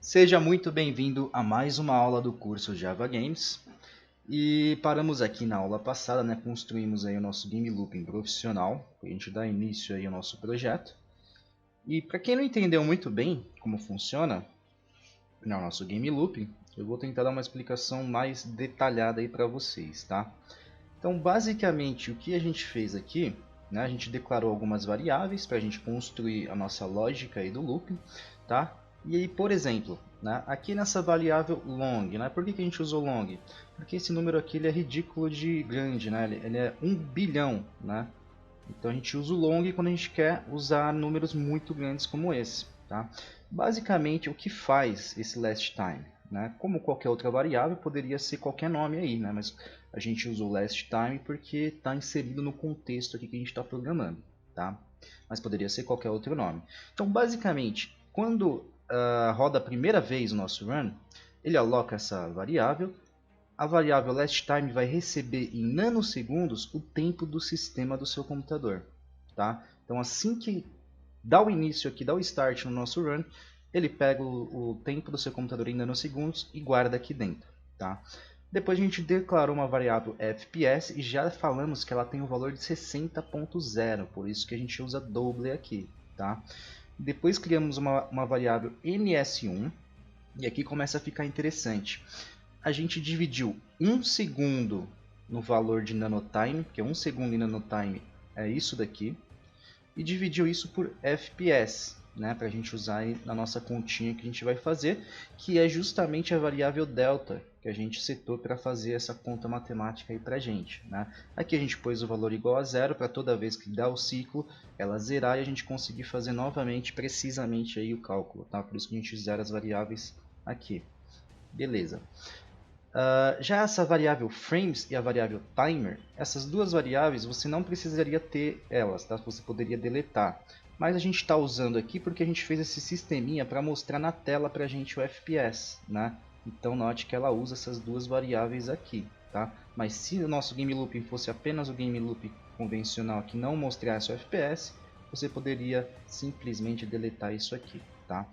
Seja muito bem-vindo a mais uma aula do curso Java Games. E paramos aqui na aula passada, né? Construímos aí o nosso Game Looping profissional, para a gente dar início aí ao nosso projeto. E para quem não entendeu muito bem como funciona o nosso Game Looping, eu vou tentar dar uma explicação mais detalhada aí para vocês, tá? Então, basicamente, o que a gente fez aqui, né? A gente declarou algumas variáveis para a gente construir a nossa lógica aí do looping, tá? E aí, por exemplo, né, aqui nessa variável long, né, por que a gente usou long? Porque esse número aqui ele é ridículo de grande, né, ele é 1 bilhão. Né? Então a gente usa o long quando a gente quer usar números muito grandes como esse. Tá? Basicamente, o que faz esse last time? Né? Como qualquer outra variável, poderia ser qualquer nome aí, né? Mas a gente usou last time porque está inserido no contexto aqui que a gente está programando. Tá? Mas poderia ser qualquer outro nome. Então, basicamente, quando roda a primeira vez o nosso run, ele aloca essa variável. A variável last time vai receber em nanosegundos o tempo do sistema do seu computador. Tá? Então, assim que dá o início aqui, dá o start no nosso run, ele pega o tempo do seu computador em nanosegundos e guarda aqui dentro. Tá? Depois a gente declarou uma variável FPS e já falamos que ela tem um valor de 60.0, por isso que a gente usa double aqui. Tá? Depois criamos uma variável ns1 e aqui começa a ficar interessante. A gente dividiu 1 segundo no valor de nanotime, que é 1 segundo em nanotime é isso daqui, e dividiu isso por FPS, né, para a gente usar aí na nossa continha que a gente vai fazer, que é justamente a variável delta que a gente setou para fazer essa conta matemática aí para a gente. Né? Aqui a gente pôs o valor igual a zero para toda vez que dá o ciclo, ela zerar e a gente conseguir fazer novamente precisamente aí o cálculo. Tá? Por isso que a gente zera as variáveis aqui. Beleza. Já essa variável frames e a variável timer, essas duas variáveis você não precisaria ter elas, tá? Você poderia deletar. Mas a gente está usando aqui porque a gente fez esse sisteminha para mostrar na tela para a gente o FPS. Né? Então note que ela usa essas duas variáveis aqui. Tá? Mas se o nosso game looping fosse apenas o game looping convencional que não mostrasse o FPS, você poderia simplesmente deletar isso aqui. Tá?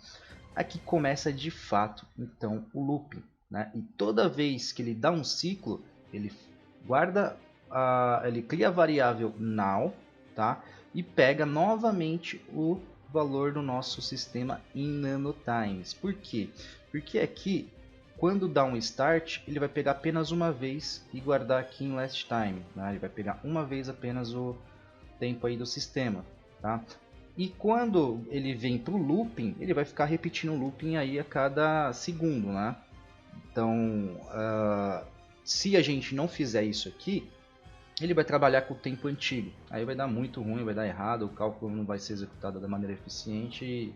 Aqui começa de fato então o looping. Né? E toda vez que ele dá um ciclo, ele guarda, ele cria a variável now, tá? E pega novamente o valor do nosso sistema em nanotimes. Por quê? Porque aqui, quando dá um start, ele vai pegar apenas uma vez e guardar aqui em last time. Né? Ele vai pegar uma vez apenas o tempo aí do sistema, tá? E quando ele vem para o looping, ele vai ficar repetindo o looping aí a cada segundo, né? Então, se a gente não fizer isso aqui, ele vai trabalhar com o tempo antigo. Aí vai dar muito ruim, vai dar errado, o cálculo não vai ser executado da maneira eficiente e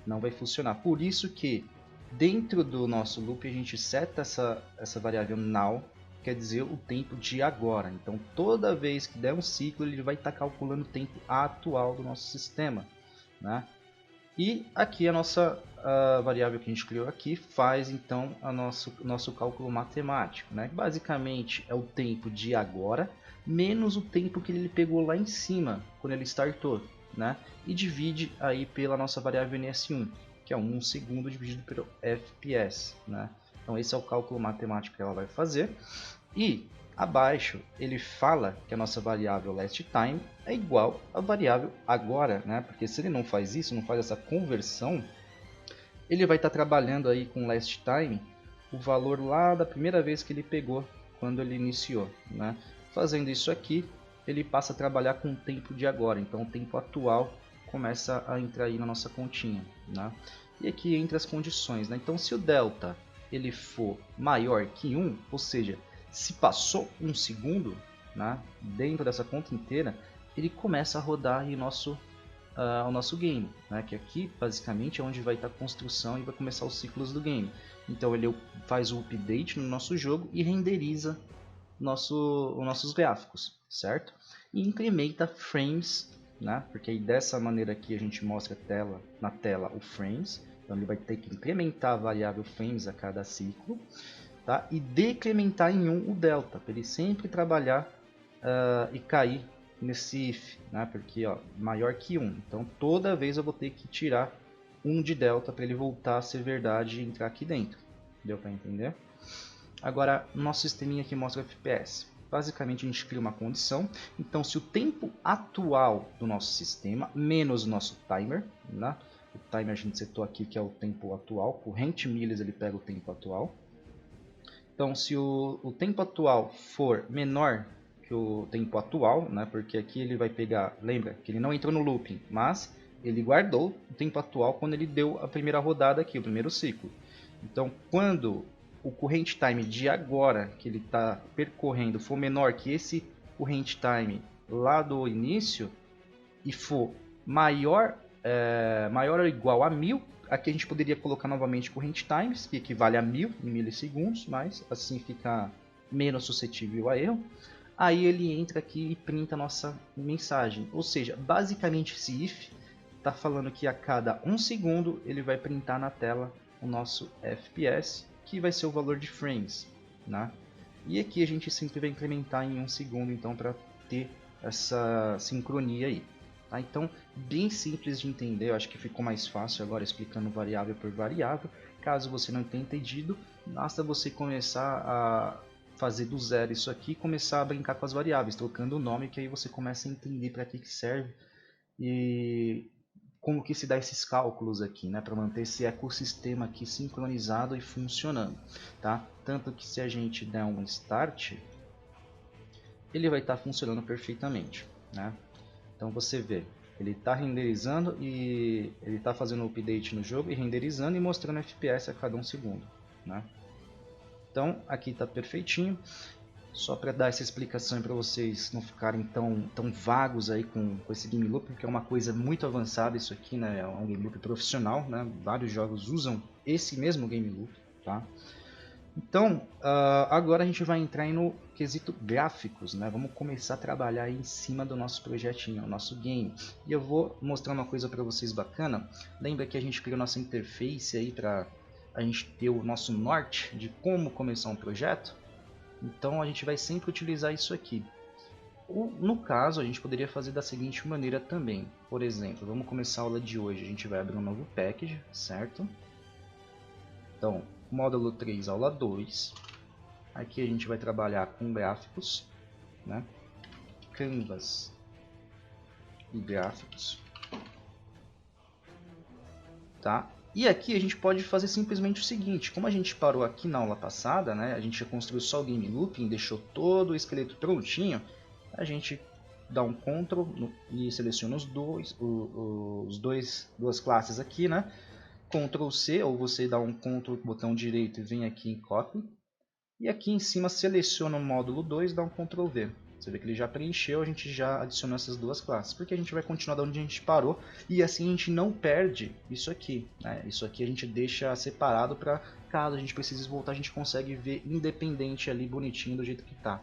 não vai funcionar. Por isso que dentro do nosso loop a gente seta essa variável now, quer dizer o tempo de agora. Então toda vez que der um ciclo ele vai estar calculando o tempo atual do nosso sistema. Né? E aqui a nossa variável que a gente criou aqui faz então o nosso cálculo matemático. Né? Basicamente é o tempo de agora menos o tempo que ele pegou lá em cima quando ele startou. Né? E divide aí pela nossa variável ns1, que é 1 segundo dividido pelo fps. Né? Então esse é o cálculo matemático que ela vai fazer. E abaixo ele fala que a nossa variável last time é igual à variável agora, né? Porque se ele não faz isso, não faz essa conversão, ele vai estar trabalhando aí com last time o valor lá da primeira vez que ele pegou quando ele iniciou, né? Fazendo isso aqui, ele passa a trabalhar com o tempo de agora, então o tempo atual começa a entrar aí na nossa continha, né? E aqui entra as condições, né? Então se o delta ele for maior que 1, ou seja, se passou um segundo, né, dentro dessa conta inteira, ele começa a rodar aí o nosso game, né, que aqui basicamente é onde vai estar a construção e vai começar os ciclos do game. Então ele faz o update no nosso jogo e renderiza os nossos gráficos, certo? E incrementa frames, né, porque aí dessa maneira aqui a gente mostra na tela o frames, então ele vai ter que incrementar a variável frames a cada ciclo. Tá? E decrementar em 1 o delta, para ele sempre trabalhar e cair nesse if, né? Porque ó, maior que 1. Então toda vez eu vou ter que tirar 1 de delta para ele voltar a ser verdade e entrar aqui dentro. Deu para entender? Agora, nosso sisteminha aqui mostra o FPS. Basicamente, a gente cria uma condição. Então, se o tempo atual do nosso sistema, menos o nosso timer, né? O timer a gente setou aqui que é o tempo atual, corrente milhas ele pega o tempo atual. Então, se o tempo atual for menor que o tempo atual, né? Porque aqui ele vai pegar, lembra que ele não entrou no looping, mas ele guardou o tempo atual quando ele deu a primeira rodada aqui, o primeiro ciclo. Então, quando o current time de agora que ele está percorrendo for menor que esse current time lá do início e for maior ou igual a 1000, aqui a gente poderia colocar novamente current times, que equivale a 1000 milissegundos, mas assim fica menos suscetível a erro. Aí ele entra aqui e printa a nossa mensagem. Ou seja, basicamente esse if está falando que a cada 1 segundo ele vai printar na tela o nosso FPS, que vai ser o valor de frames, né? E aqui a gente sempre vai incrementar em 1 segundo, então, para ter essa sincronia aí. Tá? Então, bem simples de entender, eu acho que ficou mais fácil agora explicando variável por variável. Caso você não tenha entendido, basta você começar a fazer do zero isso aqui e começar a brincar com as variáveis, trocando o nome, que aí você começa a entender para que serve e como que se dá esses cálculos aqui, né, para manter esse ecossistema aqui sincronizado e funcionando, tá? Tanto que se a gente der um start, ele vai estar funcionando perfeitamente, né? Então você vê, ele está renderizando e ele está fazendo um update no jogo e renderizando e mostrando FPS a cada 1 segundo, né? Então aqui está perfeitinho. Só para dar essa explicação para vocês não ficarem tão vagos aí com esse game loop, porque é uma coisa muito avançada isso aqui, né? É um game loop profissional, né? Vários jogos usam esse mesmo game loop, tá? Então, agora a gente vai entrar no quesito gráficos, né? Vamos começar a trabalhar aí em cima do nosso projetinho, o nosso game. E eu vou mostrar uma coisa para vocês bacana. Lembra que a gente criou nossa interface aí para a gente ter o nosso norte de como começar um projeto? Então a gente vai sempre utilizar isso aqui. No caso, a gente poderia fazer da seguinte maneira também. Por exemplo, vamos começar a aula de hoje. A gente vai abrir um novo package, certo? Então, módulo 3, aula 2. Aqui a gente vai trabalhar com gráficos, né? Canvas e gráficos. Tá? E aqui a gente pode fazer simplesmente o seguinte, como a gente parou aqui na aula passada, né, a gente já construiu só o game looping, deixou todo o esqueleto prontinho, a gente dá um Ctrl e seleciona duas classes aqui, né, Ctrl C, ou você dá um Ctrl botão direito e vem aqui em Copy, e aqui em cima seleciona o módulo 2 e dá um Ctrl V. Você vê que ele já preencheu, a gente já adicionou essas duas classes, porque a gente vai continuar de onde a gente parou e assim a gente não perde isso aqui, né? Isso aqui a gente deixa separado para caso a gente precise voltar, a gente consegue ver independente ali, bonitinho do jeito que está.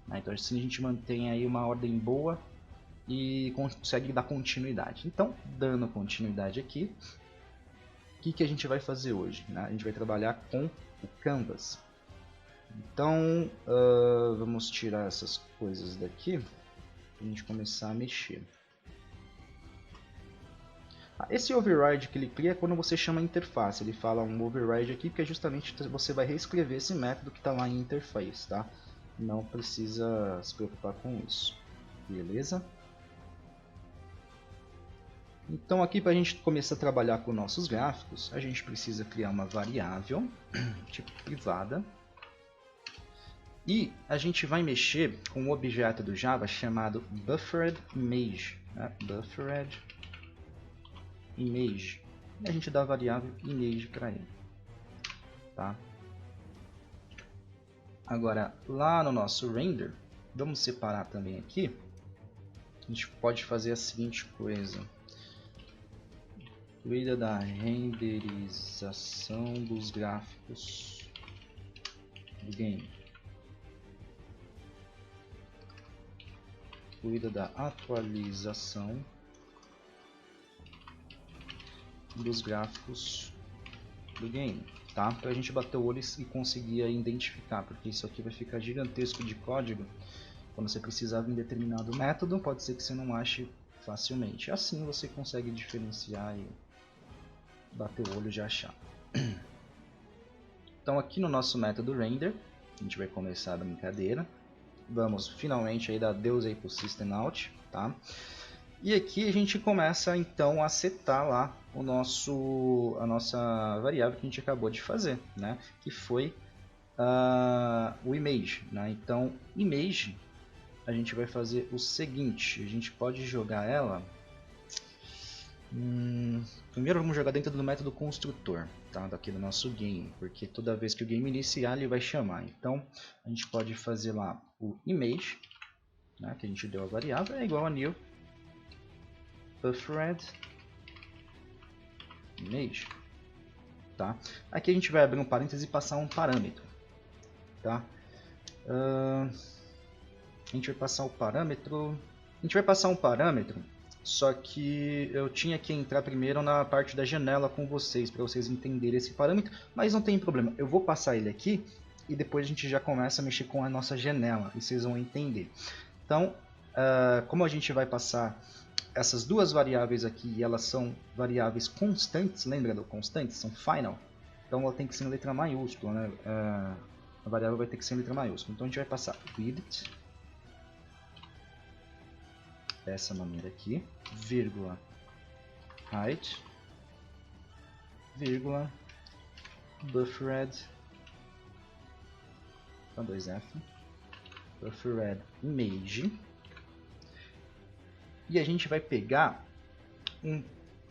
Né? Então assim a gente mantém aí uma ordem boa e consegue dar continuidade. Então, dando continuidade aqui, o que a gente vai fazer hoje? Né? A gente vai trabalhar com o Canvas. Então, vamos tirar essas coisas daqui para a gente começar a mexer. Esse override que ele cria é quando você chama a interface. Ele fala um override aqui porque é justamente você vai reescrever esse método que está lá em interface, tá? Não precisa se preocupar com isso. Beleza? Então aqui para a gente começar a trabalhar com nossos gráficos, a gente precisa criar uma variável tipo privada. E a gente vai mexer com um objeto do Java chamado BufferedImage. Né? BufferedImage. E a gente dá a variável image para ele. Tá? Agora, lá no nosso render, vamos separar também aqui. A gente pode fazer a seguinte coisa. Cuida da renderização dos gráficos do game. Cuida da atualização dos gráficos do game, tá? Para a gente bater o olho e conseguir identificar, porque isso aqui vai ficar gigantesco de código. Quando você precisar de um determinado método, pode ser que você não ache facilmente. Assim você consegue diferenciar bater o olho e já achar. Então aqui no nosso método render, a gente vai começar a brincadeira. Vamos finalmente aí dar Deus aí pro System Out, tá? E aqui a gente começa então a setar lá a nossa variável que a gente acabou de fazer, né? Que foi o image, né? Então image a gente vai fazer o seguinte, a gente pode jogar ela. Primeiro vamos jogar dentro do método construtor, tá? Daqui do nosso game, porque toda vez que o game iniciar ele vai chamar. Então a gente pode fazer lá o image, né, que a gente deu a variável, é igual a new buffered image, tá? Aqui a gente vai abrir um parênteses e passar um parâmetro, tá? A gente vai passar um parâmetro, só que eu tinha que entrar primeiro na parte da janela com vocês, para vocês entenderem esse parâmetro, mas não tem problema, eu vou passar ele aqui e depois a gente já começa a mexer com a nossa janela e vocês vão entender. Então, como a gente vai passar essas duas variáveis aqui, elas são variáveis constantes, lembra do constantes? São final, então ela tem que ser em letra maiúscula, né? A variável vai ter que ser em letra maiúscula, então a gente vai passar width, dessa maneira aqui, vírgula height, vírgula buffered, com 2F, buffered image, e a gente vai pegar um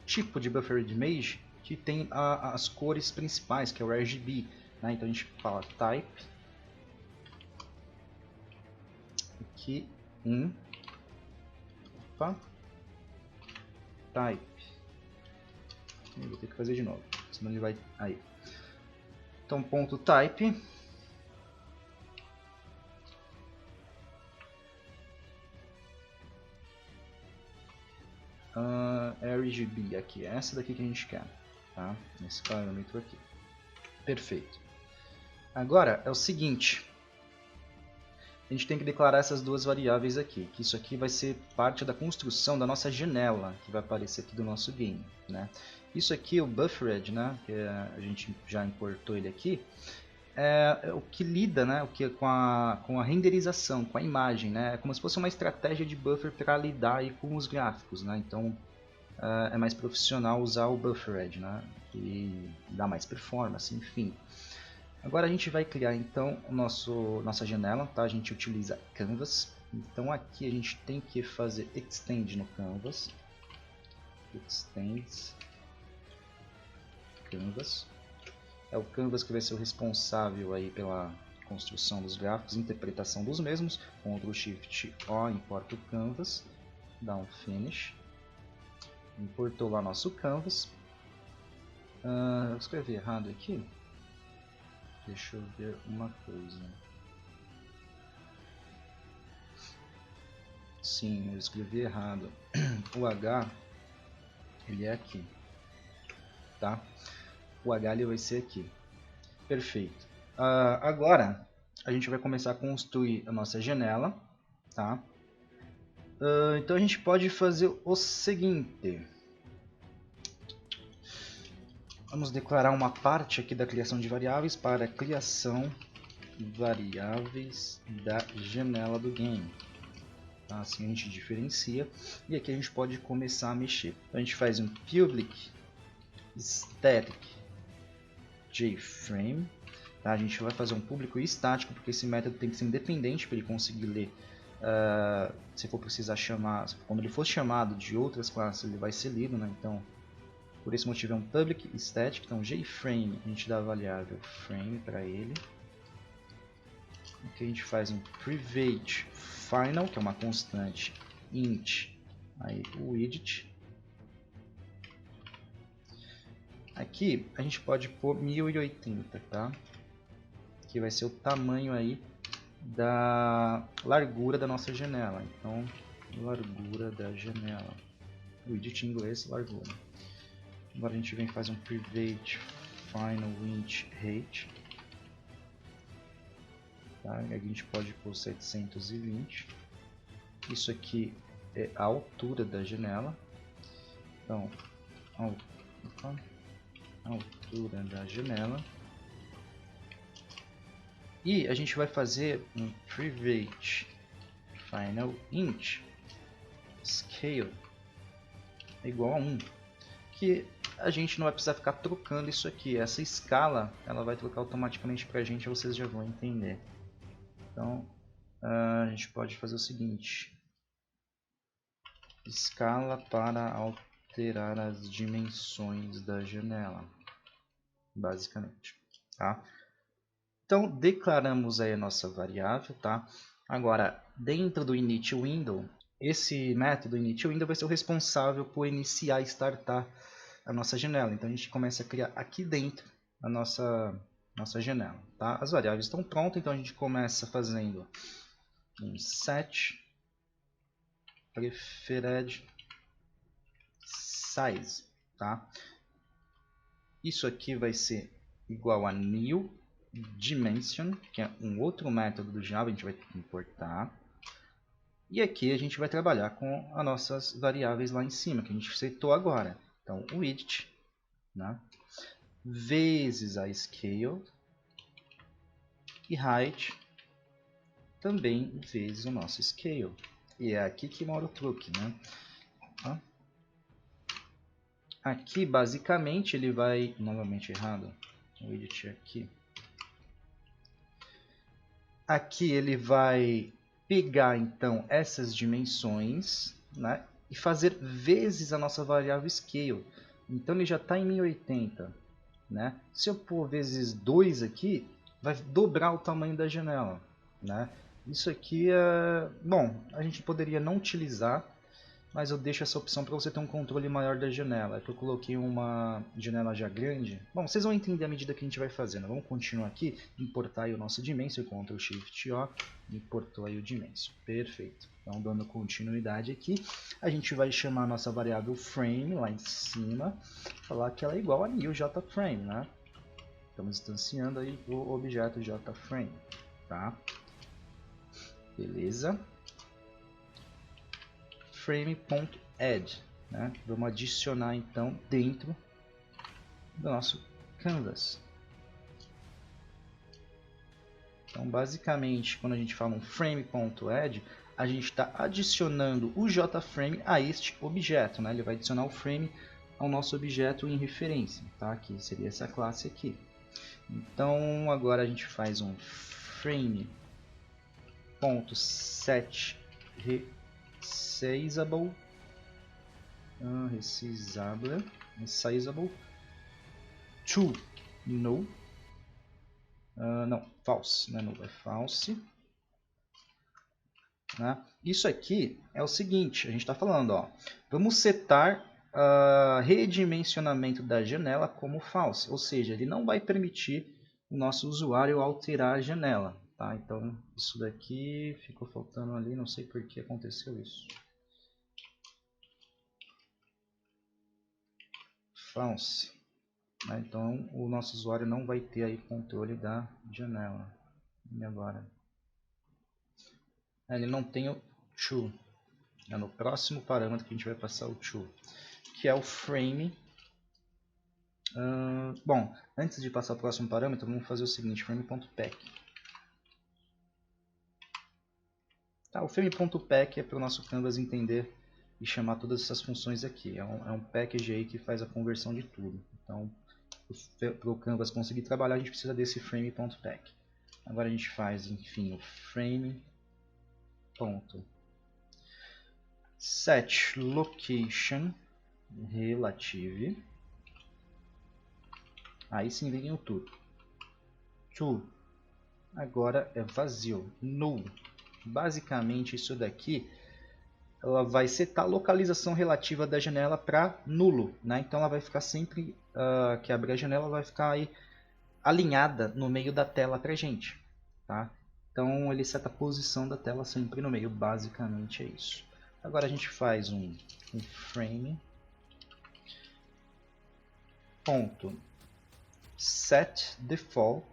tipo de buffered image que tem as cores principais, que é o RGB, né? Então a gente fala type aqui type. Eu vou ter que fazer de novo, senão ele vai aí. Então ponto type RGB aqui, é essa daqui que a gente quer, tá? Esse parâmetro aqui. Perfeito. Agora é o seguinte, a gente tem que declarar essas duas variáveis aqui, que isso aqui vai ser parte da construção da nossa janela, que vai aparecer aqui do nosso game, né? Isso aqui, o buffered, né, que a gente já importou ele aqui, é o que lida, né, com a renderização, com a imagem, né? É como se fosse uma estratégia de buffer para lidar aí com os gráficos, né? Então é mais profissional usar o buffered, né, que dá mais performance, enfim. Agora a gente vai criar então nossa janela, tá? A gente utiliza Canvas. Então aqui a gente tem que fazer extend no Canvas. Extends Canvas. É o Canvas que vai ser o responsável aí pela construção dos gráficos, interpretação dos mesmos. Ctrl Shift O, importa o Canvas, dá um Finish. Importou lá nosso Canvas. Eu escrevi errado aqui. Deixa eu ver uma coisa. Sim, eu escrevi errado. O H, ele é aqui, tá? O H ele vai ser aqui. Perfeito. Agora, a gente vai começar a construir a nossa janela, tá? Então a gente pode fazer o seguinte. Vamos declarar uma parte aqui da criação de variáveis para a criação de variáveis da janela do game. Tá? Assim a gente diferencia e aqui a gente pode começar a mexer. Então a gente faz um public static jframe. Tá? A gente vai fazer um público e estático porque esse método tem que ser independente para ele conseguir ler. Se for precisar chamar, quando ele for chamado de outras classes, ele vai ser lido, né? Então por esse motivo é um public static, então jframe, a gente dá a variável frame para ele. Aqui a gente faz um private final, que é uma constante int, aí o widget. Aqui a gente pode pôr 1080, tá? Que vai ser o tamanho aí da largura da nossa janela. Então, largura da janela. Widget em inglês, largura. Agora a gente vem e faz um private final int height. Tá? A gente pode pôr 720. Isso aqui é a altura da janela. Então, altura da janela. E a gente vai fazer um private final int scale igual a 1, que a gente não vai precisar ficar trocando isso aqui. Essa escala ela vai trocar automaticamente para a gente, vocês já vão entender. Então a gente pode fazer o seguinte: escala para alterar as dimensões da janela, basicamente, tá? Então declaramos aí a nossa variável, tá? Agora, dentro do init window, esse método init window vai ser o responsável por iniciar e startar a nossa janela. Então a gente começa a criar aqui dentro a nossa janela, tá? As variáveis estão prontas, então a gente começa fazendo um set preferred size, tá? Isso aqui vai ser igual a new dimension, que é um outro método do Java, a gente vai importar. E aqui a gente vai trabalhar com as nossas variáveis lá em cima, que a gente setou agora. Então, width, né, vezes a scale, e height também vezes o nosso scale. E é aqui que mora o truque, né? Aqui, basicamente, ele vai... Novamente errado. O width aqui. Aqui ele vai pegar, então, essas dimensões, né, e fazer vezes a nossa variável scale. Então, ele já está em 1080. Né? Se eu pôr vezes 2 aqui, vai dobrar o tamanho da janela. Né? Isso aqui é... Bom, a gente poderia não utilizar, mas eu deixo essa opção para você ter um controle maior da janela. É que eu coloquei uma janela já grande. Bom, vocês vão entender à medida que a gente vai fazendo. Vamos continuar aqui, importar aí o nosso Dimension, Ctrl Shift O, importou aí o Dimension. Perfeito. Então, dando continuidade aqui, a gente vai chamar a nossa variável frame lá em cima, falar que ela é igual a new JFrame, né? Estamos instanciando aí o objeto JFrame, tá? Beleza. Frame.add, né? Vamos adicionar então dentro do nosso canvas. Então, basicamente, quando a gente fala um frame.add, a gente está adicionando o JFrame a este objeto, né? Ele vai adicionar o frame ao nosso objeto em referência, tá? Que seria essa classe aqui. Então, agora a gente faz um frame.set resizable to null, não, false, não é null, é false, né? Isso aqui é o seguinte, a gente está falando, ó, vamos setar redimensionamento da janela como false, ou seja, ele não vai permitir o nosso usuário alterar a janela, tá? Então isso daqui ficou faltando ali, não sei por que aconteceu isso. False. Então o nosso usuário não vai ter aí controle da janela. E agora? Ele não tem o to. É no próximo parâmetro que a gente vai passar o to, que é o frame. Bom, antes de passar o próximo parâmetro, vamos fazer o seguinte: frame.pack. Tá, o frame.pack é para o nosso canvas entender e chamar todas essas funções aqui. É um package aí que faz a conversão de tudo. Então, para o canvas conseguir trabalhar, a gente precisa desse frame.pack. Agora a gente faz, enfim, o frame.set location relative. Aí sim vem o to. To agora é vazio, null. Basicamente isso daqui, ela vai setar a localização relativa da janela para nulo, né? Então ela vai ficar sempre que abrir a janela, vai ficar aí alinhada no meio da tela para gente, tá? Então ele seta a posição da tela sempre no meio, basicamente é isso. Agora a gente faz um frame ponto set default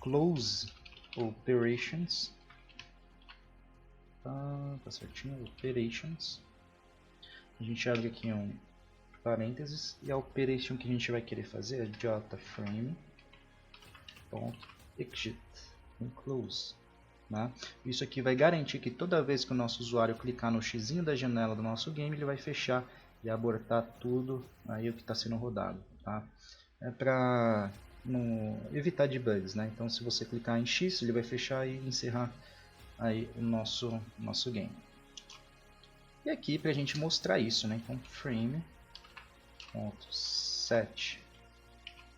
close operations, tá certinho, operations. A gente abre aqui um parênteses, e a operation que a gente vai querer fazer é jframe.exit close. Né? Isso aqui vai garantir que toda vez que o nosso usuário clicar no xizinho da janela do nosso game, ele vai fechar e abortar tudo aí o que está sendo rodado. Tá? É para evitar debugs, né? Então se você clicar em X, ele vai fechar e encerrar aí o nosso game. E aqui para a gente mostrar isso, né? Então frame.set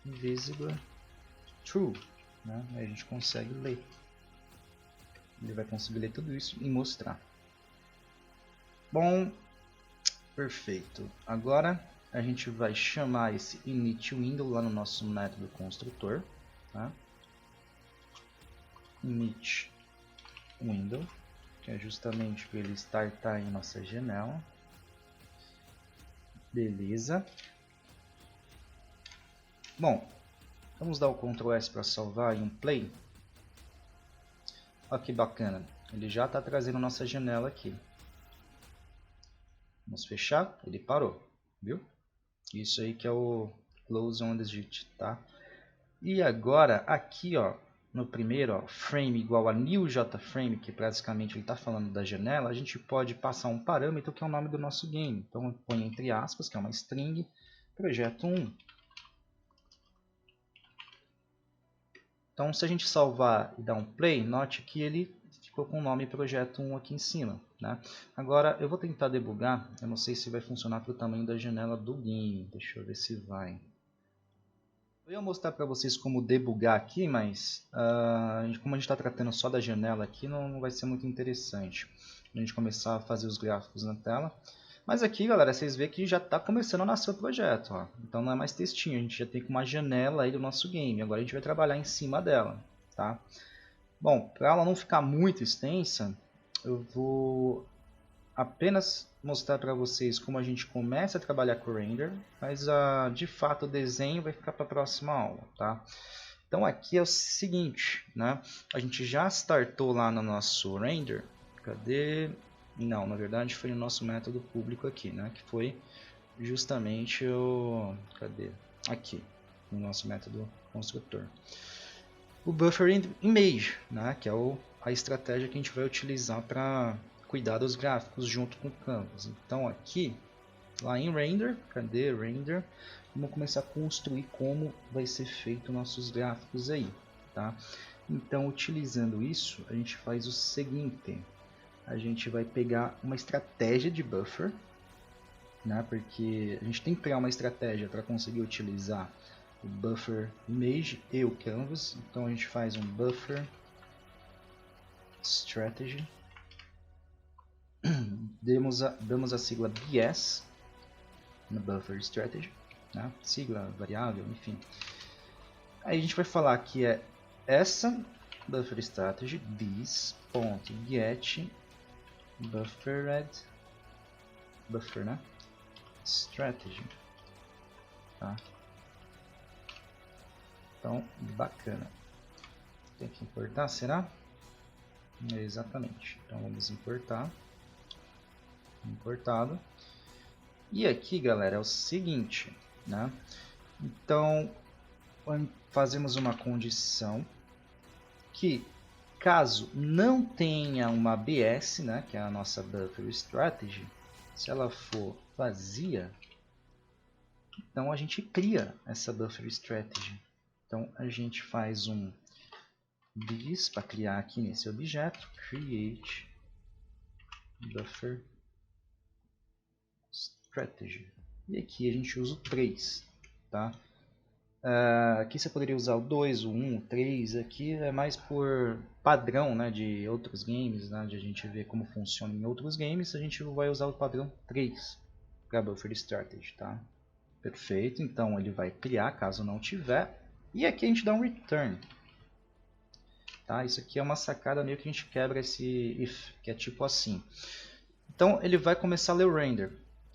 visible true, né? Aí a gente consegue ler. Ele vai conseguir ler tudo isso e mostrar. Bom, perfeito. Agora a gente vai chamar esse initWindow lá no nosso método construtor. Tá? initWindow, que é justamente para ele startar em nossa janela. Beleza. Bom, vamos dar o Ctrl S para salvar em um play. Olha que bacana, ele já está trazendo nossa janela aqui. Vamos fechar, ele parou, viu? Isso aí que é o Close on Exit, tá? E agora, aqui ó, no primeiro, ó, frame igual a new jframe, que basicamente ele está falando da janela, a gente pode passar um parâmetro que é o nome do nosso game. Então eu ponho entre aspas, que é uma string, projeto 1. Então, se a gente salvar e dar um play, note que ele ficou com o nome projeto 1 aqui em cima. Né? Agora, eu vou tentar debugar. Eu não sei se vai funcionar para o tamanho da janela do game. Deixa eu ver se vai. Eu ia mostrar para vocês como debugar aqui, mas como a gente está tratando só da janela aqui, não vai ser muito interessante. A gente começar a fazer os gráficos na tela. Mas aqui, galera, vocês veem que já está começando a nascer o projeto. Ó. Então não é mais textinho, a gente já tem uma janela aí do nosso game. Agora a gente vai trabalhar em cima dela. Tá? Bom, para ela não ficar muito extensa, eu vou apenas mostrar para vocês como a gente começa a trabalhar com o render. Mas de fato o desenho vai ficar para a próxima aula. Tá? Então aqui é o seguinte, né? A gente já startou lá no nosso render. Cadê? Não, na verdade foi o nosso método público aqui, né? Que foi justamente o... Cadê? Aqui, o nosso método construtor. O buffer image, né? Que é a estratégia que a gente vai utilizar para cuidar dos gráficos junto com o canvas. Então aqui, lá em render, cadê render? Vamos começar a construir como vai ser feito nossos gráficos aí, tá? Então utilizando isso, a gente faz o seguinte. A gente vai pegar uma estratégia de buffer, né? Porque a gente tem que criar uma estratégia para conseguir utilizar o buffer image e o canvas. Então a gente faz um buffer strategy, damos a sigla BS no buffer strategy, né? Sigla, variável, enfim. Aí a gente vai falar que é essa buffer strategy this.get buffer, né? Strategy, tá? Então, bacana. Tem que importar, será? Exatamente. Então vamos importar. Importado. E aqui, galera, é o seguinte, né? Então fazemos uma condição que caso não tenha uma BS, né, que é a nossa buffer strategy, se ela for vazia, então a gente cria essa buffer strategy. Então a gente faz um this para criar aqui nesse objeto, create buffer strategy. E aqui a gente usa o 3, tá? Aqui você poderia usar o 2, o 1, o 3, aqui é mais por padrão, né, de outros games, né, de a gente ver como funciona em outros games, a gente vai usar o padrão 3 para Buffer Strategy, tá? Perfeito, então ele vai criar caso não tiver, e aqui a gente dá um return, tá? Isso aqui é uma sacada meio que a gente quebra esse if, que é tipo assim. Então ele vai começar a ler o render,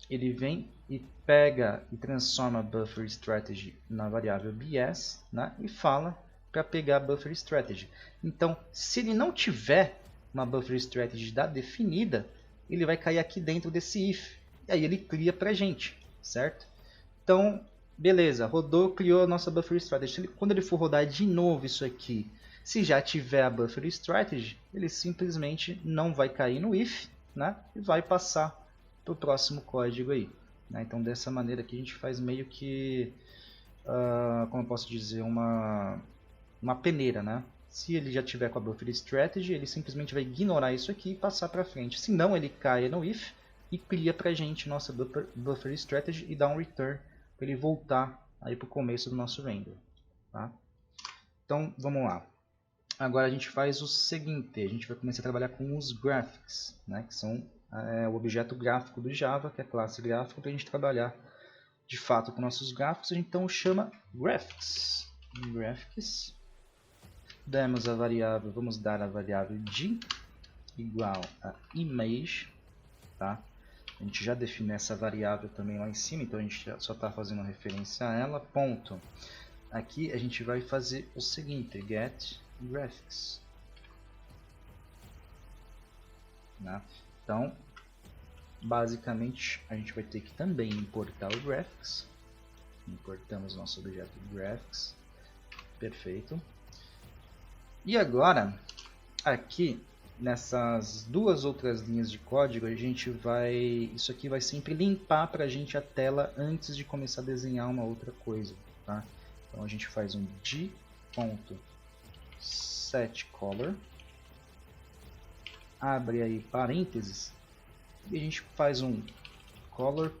ele vem e pega e transforma buffer strategy na variável BS, né, e fala para pegar buffer strategy. Então, se ele não tiver uma buffer strategy definida, ele vai cair aqui dentro desse if. E aí ele cria para a gente, certo? Então, beleza, rodou, criou a nossa Buffer Strategy. Quando ele for rodar de novo isso aqui, se já tiver a Buffer Strategy, ele simplesmente não vai cair no if, né? E vai passar para o próximo código aí. Né? Então, dessa maneira aqui a gente faz meio que, como eu posso dizer, uma peneira, né? Se ele já tiver com a Buffer Strategy, ele simplesmente vai ignorar isso aqui e passar para frente. Se não, ele cai no if e cria para a gente nossa Buffer Strategy e dá um return para ele voltar aí para o começo do nosso render. Tá? Então, vamos lá. Agora a gente faz o seguinte, a gente vai começar a trabalhar com os graphics, né? Que são o objeto gráfico do Java, que é a classe gráfica, para a gente trabalhar de fato com nossos gráficos. A gente então chama graphics. Demos a variável, vamos dar a variável de igual a image, tá? A gente já definiu essa variável também lá em cima, então a gente só está fazendo referência a ela, ponto. Aqui a gente vai fazer o seguinte, get graphics. Né? Então, basicamente, a gente vai ter que também importar o graphics. Importamos nosso objeto graphics. Perfeito. E agora, aqui, nessas duas outras linhas de código, a gente vai... Isso aqui vai sempre limpar para a gente a tela antes de começar a desenhar uma outra coisa. Tá? Então, a gente faz um d.setColor. Abre aí parênteses. E a gente faz um color.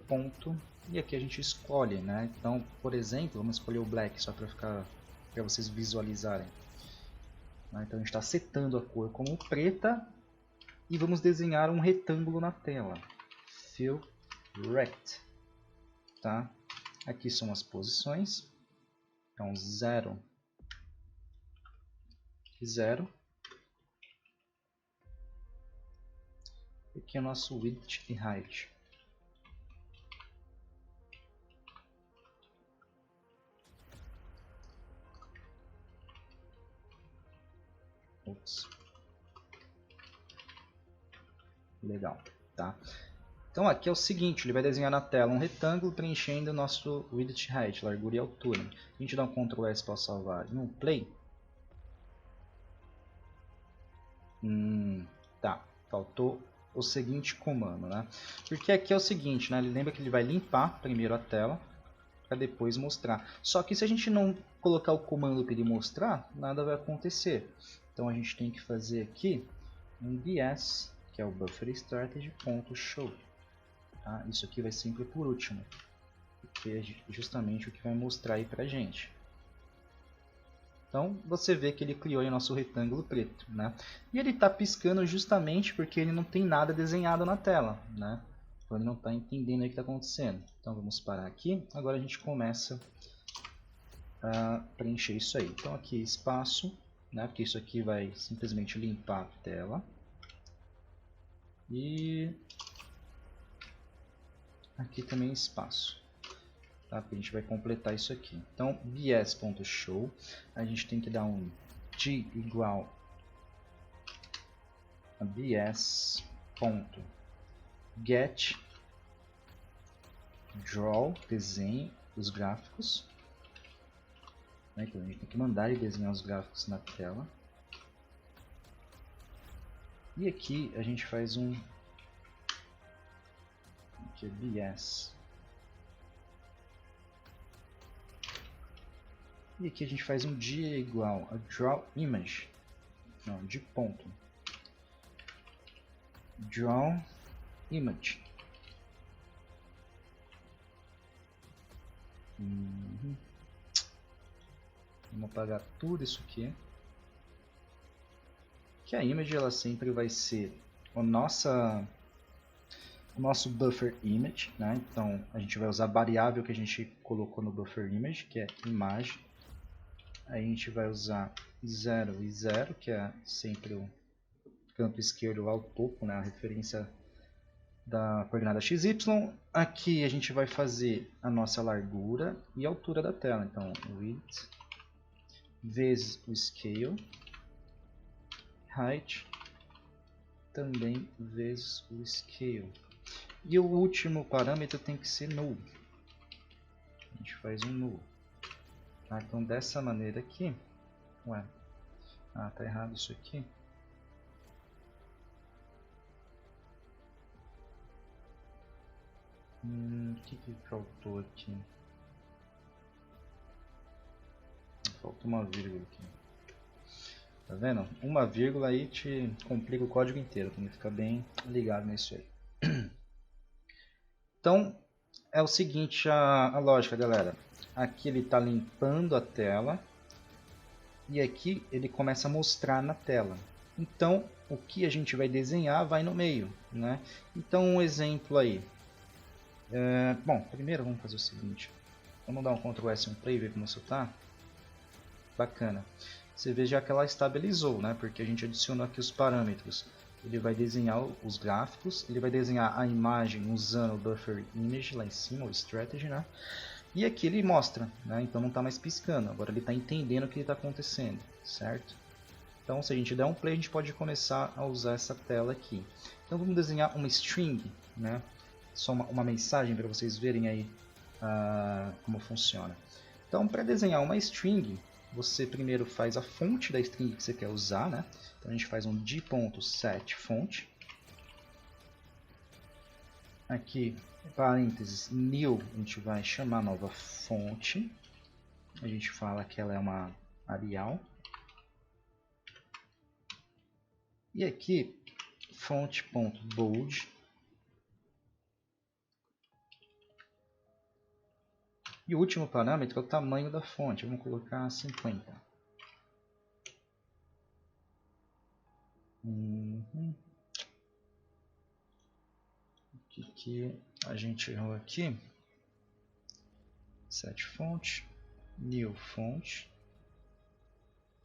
E aqui a gente escolhe, né? Então, por exemplo, vamos escolher o black só para vocês visualizarem. Então a gente está setando a cor como preta e vamos desenhar um retângulo na tela. Fill Rect. Tá? Aqui são as posições. Então 0, 0. Aqui é o nosso width e height. Ups. Legal, tá? Então aqui é o seguinte, ele vai desenhar na tela um retângulo preenchendo o nosso width e height, largura e altura. A gente dá um Ctrl S para salvar em um play. Tá, faltou o seguinte comando, né? Porque aqui é o seguinte, né? Ele lembra que ele vai limpar primeiro a tela para depois mostrar. Só que se a gente não colocar o comando para ele mostrar, nada vai acontecer. Então a gente tem que fazer aqui um BS, que é o Buffer Strategy.show. Tá? Isso aqui vai sempre por último, porque é justamente o que vai mostrar aí pra gente. Então você vê que ele criou aí o nosso retângulo preto, né? E ele está piscando justamente porque ele não tem nada desenhado na tela, né? Então ele não está entendendo o que está acontecendo. Então vamos parar aqui. Agora a gente começa a preencher isso aí. Então aqui espaço, né? Porque isso aqui vai simplesmente limpar a tela. E aqui também espaço. Tá? Porque a gente vai completar isso aqui. Então bs.show, a gente tem que dar um d igual a bs.get draw, desenhe os gráficos. Então a gente tem que mandar ele desenhar os gráficos na tela. E aqui a gente faz um aqui é bs. E aqui a gente faz um dia igual a draw image. Não, de ponto. Draw image. Vamos apagar tudo isso aqui. Que a image ela sempre vai ser o nosso buffer image, né? Então a gente vai usar a variável que a gente colocou no buffer image, que é imagem. Aí a gente vai usar 0 e 0, que é sempre o canto esquerdo ao topo, né? A referência da coordenada XY. Aqui a gente vai fazer a nossa largura e altura da tela. Então, width vezes o scale, height também vezes o scale. E o último parâmetro tem que ser null. gente faz um null. Tá? Então dessa maneira aqui, ué, tá errado isso aqui. O que faltou aqui? Falta uma vírgula aqui. Tá vendo? Uma vírgula aí te complica o código inteiro. Tem que ficar bem ligado nisso aí. Então, é o seguinte a lógica, galera. Aqui ele está limpando a tela. E aqui ele começa a mostrar na tela. Então, o que a gente vai desenhar vai no meio, né? Então, um exemplo aí. Bom, primeiro vamos fazer o seguinte. Vamos dar um Ctrl S, um play, ver como isso tá. Bacana. Você vê já que ela estabilizou, né? Porque a gente adicionou aqui os parâmetros. Ele vai desenhar os gráficos, ele vai desenhar a imagem usando o Buffer Image lá em cima, o Strategy, né? E aqui ele mostra, né? Então não está mais piscando, agora ele está entendendo o que está acontecendo, certo? Então se a gente der um play, a gente pode começar a usar essa tela aqui. Então vamos desenhar uma string, né? Só uma mensagem para vocês verem aí como funciona. Então para desenhar uma string, você primeiro faz a fonte da string que você quer usar, né? Então a gente faz um d.setFont. Aqui, parênteses, new, a gente vai chamar a nova fonte. A gente fala que ela é uma Arial. E aqui, font.bold. E o último parâmetro é o tamanho da fonte. Vamos colocar 50. O que a gente errou aqui? Set font, new font.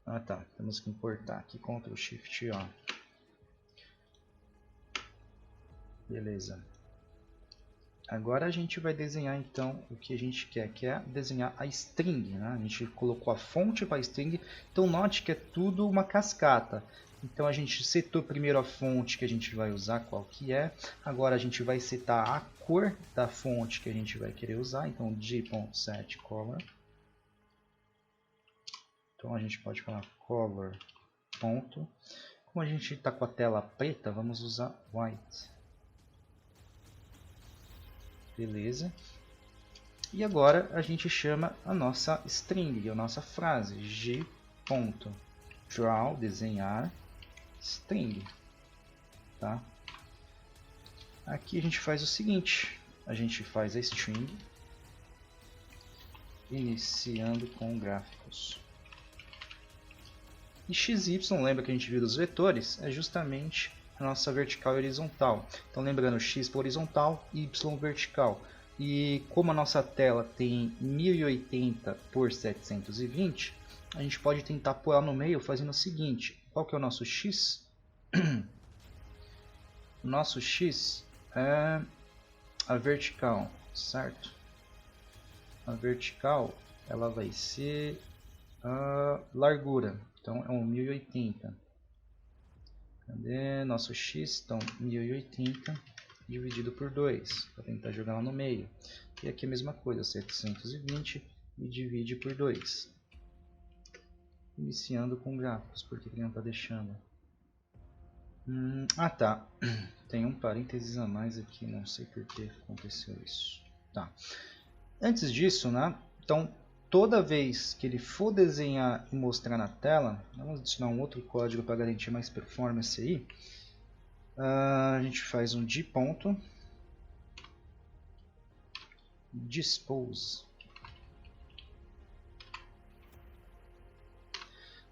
Ah tá, temos que importar aqui, Ctrl Shift O. Beleza. Agora a gente vai desenhar então o que a gente quer, que é desenhar a string, né? A gente colocou a fonte para a string, então note que é tudo uma cascata. Então a gente setou primeiro a fonte que a gente vai usar, qual que é. Agora a gente vai setar a cor da fonte que a gente vai querer usar, então d.setColor. Então a gente pode falar color. Ponto. Como a gente está com a tela preta, vamos usar white. Beleza. E agora a gente chama a nossa string, a nossa frase, g.draw, desenhar, string. Tá? Aqui a gente faz o seguinte, a gente faz a string, iniciando com gráficos. E XY, lembra que a gente viu dos vetores, é justamente a nossa vertical e horizontal. Então lembrando, X para horizontal e Y vertical. E como a nossa tela tem 1080 por 720, a gente pode tentar pôr ela no meio fazendo o seguinte. Qual que é o nosso X? O nosso X é a vertical, certo? A vertical ela vai ser a largura. Então é um 1080. Cadê nosso X? Então 1080 dividido por 2, para tentar jogar lá no meio. E aqui a mesma coisa, 720 e divide por 2. Iniciando com gráficos, porque ele não está deixando. Tá, tem um parênteses a mais aqui, não sei por que aconteceu isso. Tá. Antes disso, né? Então toda vez que ele for desenhar e mostrar na tela, vamos adicionar um outro código para garantir mais performance aí. A gente faz um d.dispose.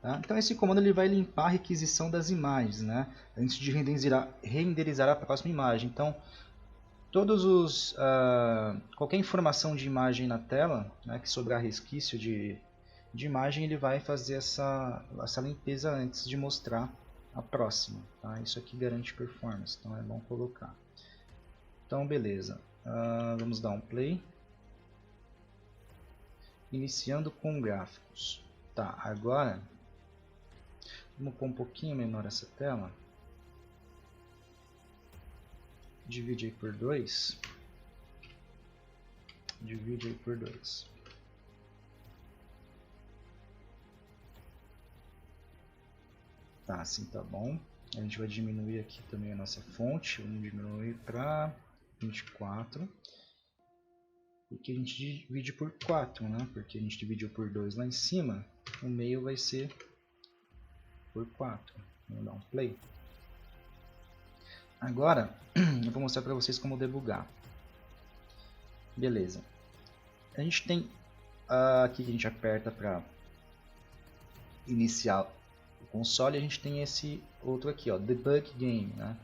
Tá? Então esse comando ele vai limpar a requisição das imagens, né? Antes de renderizar a próxima imagem. Então qualquer informação de imagem na tela, né, que sobrar resquício de imagem, ele vai fazer essa limpeza antes de mostrar a próxima. Tá? Isso aqui garante performance, então é bom colocar. Então beleza, vamos dar um play. Iniciando com gráficos. Tá, agora vamos pôr um pouquinho menor essa tela. Divide aí por 2. Divide aí por 2. Tá, assim tá bom. A gente vai diminuir aqui também a nossa fonte. Vamos diminuir para 24. E que a gente divide por 4, né? Porque a gente dividiu por 2 lá em cima. O meio vai ser por 4. Vamos dar um play. Agora, eu vou mostrar para vocês como debugar. Beleza. A gente tem aqui que a gente aperta para iniciar o console. A gente tem esse outro aqui, ó, Debug Game, né?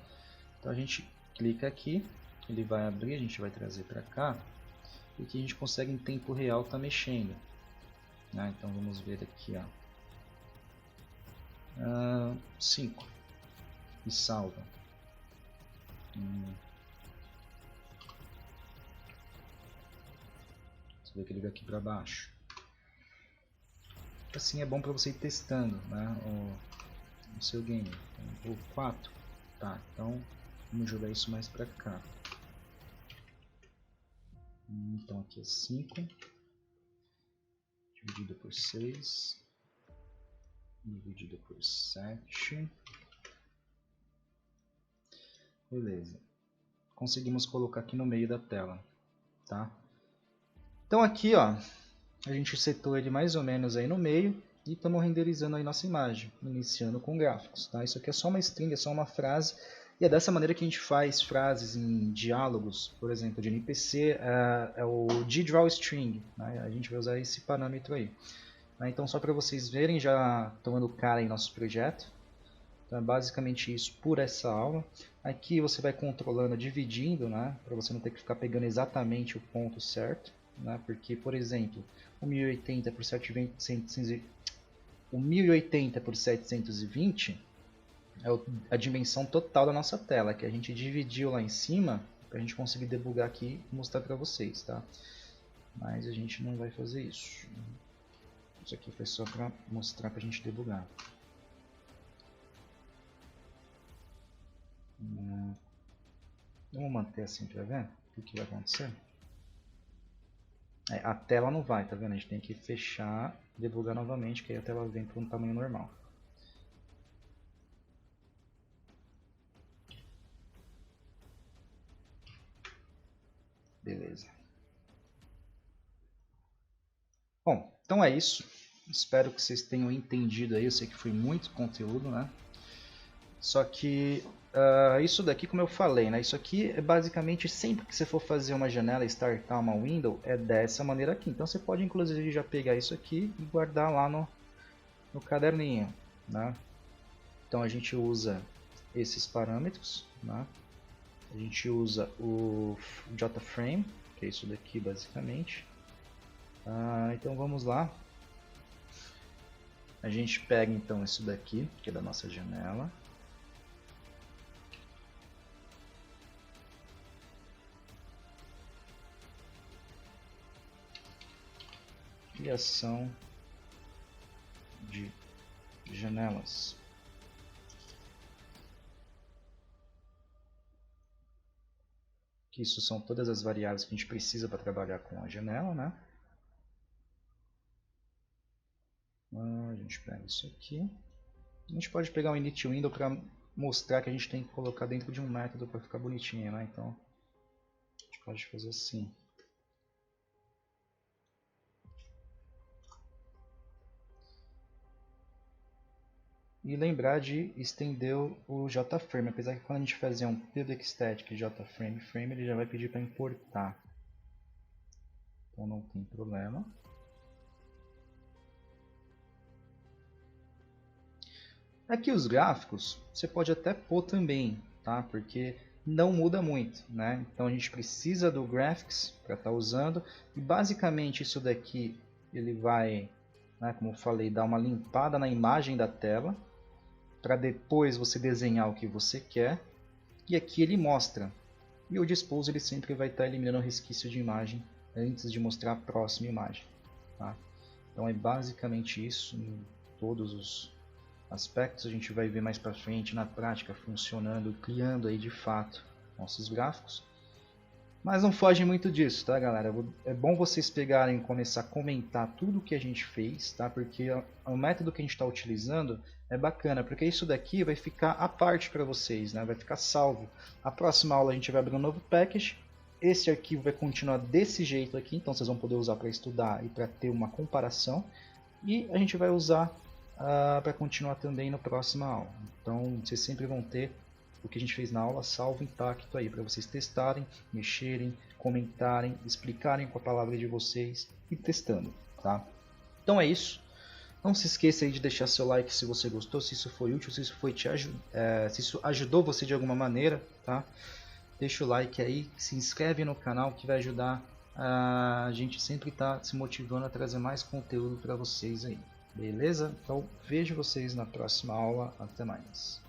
Então a gente clica aqui, ele vai abrir, a gente vai trazer para cá. E que a gente consegue em tempo real tá mexendo, né? Então vamos ver aqui, ó, 5 e salva. Você vê que ele veio aqui para baixo. Assim é bom para você ir testando, né, o seu game. Então, o 4, tá? Então vamos jogar isso mais para cá. Então aqui é 5 dividido por 6 dividido por 7. Beleza. Conseguimos colocar aqui no meio da tela, tá? Então aqui, ó, a gente setou ele mais ou menos aí no meio e estamos renderizando aí nossa imagem, iniciando com gráficos, tá? Isso aqui é só uma string, é só uma frase. E é dessa maneira que a gente faz frases em diálogos, por exemplo, de NPC, é o drawString, né? A gente vai usar esse parâmetro aí. Então só para vocês verem, já tomando cara em nosso projeto. Então é basicamente isso por essa aula. Aqui você vai controlando, dividindo, né? Para você não ter que ficar pegando exatamente o ponto certo, né? Porque, por exemplo, o 1080 por 720 é a dimensão total da nossa tela, que a gente dividiu lá em cima para a gente conseguir debugar aqui e mostrar para vocês, tá? Mas a gente não vai fazer isso. Isso aqui foi só para mostrar para a gente debugar. Vamos manter assim para ver o que vai acontecer. A tela não vai, tá vendo? A gente tem que fechar, debugar novamente, que aí a tela vem para um tamanho normal. Beleza. Bom, então é isso. Espero que vocês tenham entendido aí. Eu sei que foi muito conteúdo, né? Só que isso daqui, como eu falei, né? Isso aqui é basicamente sempre que você for fazer uma janela, startar uma window, é dessa maneira aqui. Então você pode inclusive já pegar isso aqui e guardar lá no caderninho, né? Então a gente usa esses parâmetros, né? A gente usa o JFrame, que é isso daqui basicamente. Então vamos lá. A gente pega então isso daqui, que é da nossa janela. Criação de janelas. Que isso são todas as variáveis que a gente precisa para trabalhar com a janela, né? A gente pega isso aqui. A gente pode pegar o init window para mostrar que a gente tem que colocar dentro de um método para ficar bonitinho, né? Então a gente pode fazer assim. E lembrar de estender o JFrame, apesar que quando a gente fazer um pivot static JFrame frame, ele já vai pedir para importar. Então não tem problema. Aqui os gráficos, você pode até pôr também, tá? Porque não muda muito, né? Então a gente precisa do graphics para estar usando. E basicamente isso daqui, ele vai, né, como eu falei, dar uma limpada na imagem da tela, para depois você desenhar o que você quer. E aqui ele mostra. E o Dispose ele sempre vai estar eliminando o resquício de imagem antes de mostrar a próxima imagem, tá? Então é basicamente isso em todos os aspectos. A gente vai ver mais para frente na prática funcionando, criando aí de fato nossos gráficos. Mas não foge muito disso, tá, galera? É bom vocês pegarem e começar a comentar tudo que a gente fez, tá? Porque o método que a gente está utilizando é bacana, porque isso daqui vai ficar à parte para vocês, né? Vai ficar salvo. A próxima aula a gente vai abrir um novo package. Esse arquivo vai continuar desse jeito aqui, então vocês vão poder usar para estudar e para ter uma comparação. E a gente vai usar para continuar também na próxima aula. Então vocês sempre vão ter o que a gente fez na aula salvo intacto aí, para vocês testarem, mexerem, comentarem, explicarem com a palavra de vocês e testando, tá? Então é isso. Não se esqueça aí de deixar seu like se você gostou, se isso foi útil, se isso foi se isso ajudou você de alguma maneira, tá? Deixa o like aí, se inscreve no canal que vai ajudar a gente sempre estar se motivando a trazer mais conteúdo para vocês aí. Beleza? Então vejo vocês na próxima aula. Até mais.